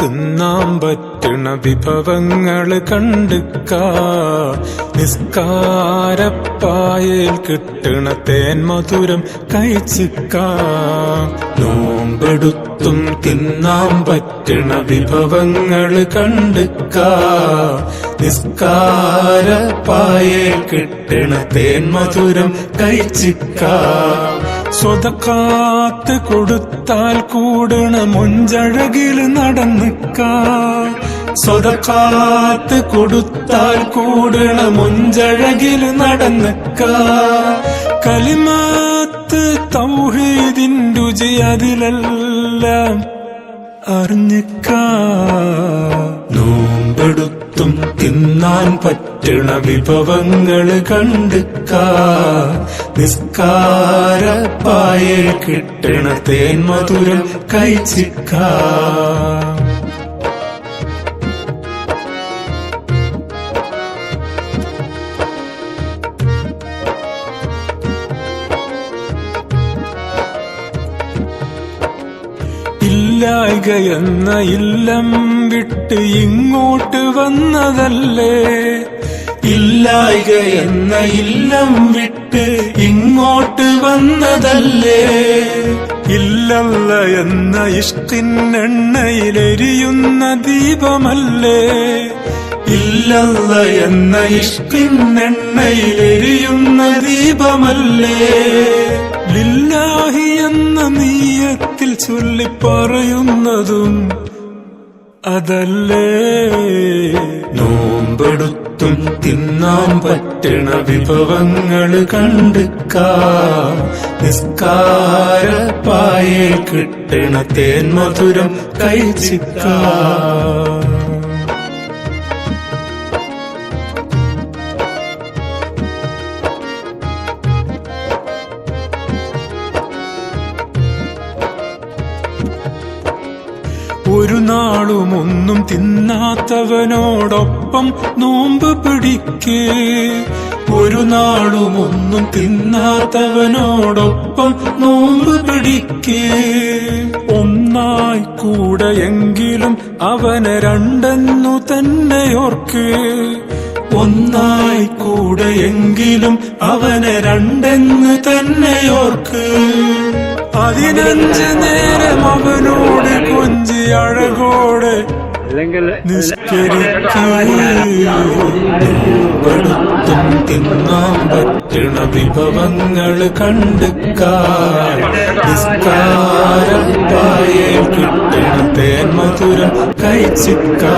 തിന്നാൻ പറ്റണ വിഭവങ്ങള് കണ്ടുക്കാ. നിസ്കാരപ്പായയിൽ കിട്ടണ തേൻ മധുരം കഴിച്ചിക്കാ. നോമ്പെടുത്തും തിന്നാൻ പറ്റണ വിഭവങ്ങള് കണ്ടുക്കാ. നിസ്കാരപ്പായയിൽ കിട്ടണ തേൻ മധുരം കഴിച്ചിക്കാ. സ്വതക്കാത്ത് കൊടുത്താൽ കൂടണ മൊഞ്ചഴകില് നടന്നിക്കാ. സ്വതക്കാത്ത് കൊടുത്താൽ കൂടണ മൊഞ്ചഴകില് നടന്നിക്കാ. കലിമത്ത് തൗഹീദിൻ രുചി അതിലെല്ലാം അറിഞ്ഞിക്കാ. നോമ്പെടുത്തും തിന്നാൻ പറ്റണ വിഭവങ്ങള് കണ്ടുക്കാ. നിസ്കാരപ്പായയിൽ കിട്ടണ തേൻ മധുരം കഴിച്ചിക്കാ. ഇല്ലായ്ക എന്ന ഇല്ലം വിട്ട് ഇങ്ങോട്ട് വന്നതല്ലേ. ഇല്ലായ്ക എന്ന ഇല്ലം വിട്ട് ഇങ്ങോട്ട് വന്നതല്ലേ. ഇല്ലല്ല എന്ന ഇഷ്കിന്നെണ്ണയിലെരിയുന്ന ദീപമല്ലേ. ഇല്ലല്ല എന്ന ഇഷ്കിന്നെണ്ണയിലെരിയുന്ന ദീപമല്ലേ. ലില്ലാഹി എന്ന നീയത്തിൽ ചൊല്ലിപ്പറയുന്നതും അതല്ലേ. നോമ്പെടുത്തും തിന്നാൻ പറ്റണ വിഭവങ്ങള് കണ്ടുക്കാ. നിസ്കാരപ്പായയിൽ കിട്ടണ തേൻ മധുരം കഴിച്ചിക്കാ. ഒരു നാളും ഒന്നും തിന്നാത്തവനോടൊപ്പം നോമ്പ് പിടിക്കേ. ഒരു നാളും ഒന്നും തിന്നാത്തവനോടൊപ്പം നോമ്പ് പിടിക്കേ. ഒന്നായി കൂടെയെങ്കിലും അവനെ രണ്ടെന്നു തന്നെയോർക്ക്. ഒന്നായി കൂടെയെങ്കിലും അവനെ രണ്ടെന്ന് തന്നെയോർക്ക്. 15 നേരം അവനോട് കൊഞ്ചി അഴകോടെ നിസ്കരിക്കും. തിന്നാൻ പറ്റണ വിഭവങ്ങള് കണ്ടുക്കാ. നിസ്കാരപ്പായയിൽ കിട്ടണ തേൻ മധുരം കഴിച്ചിക്കാ.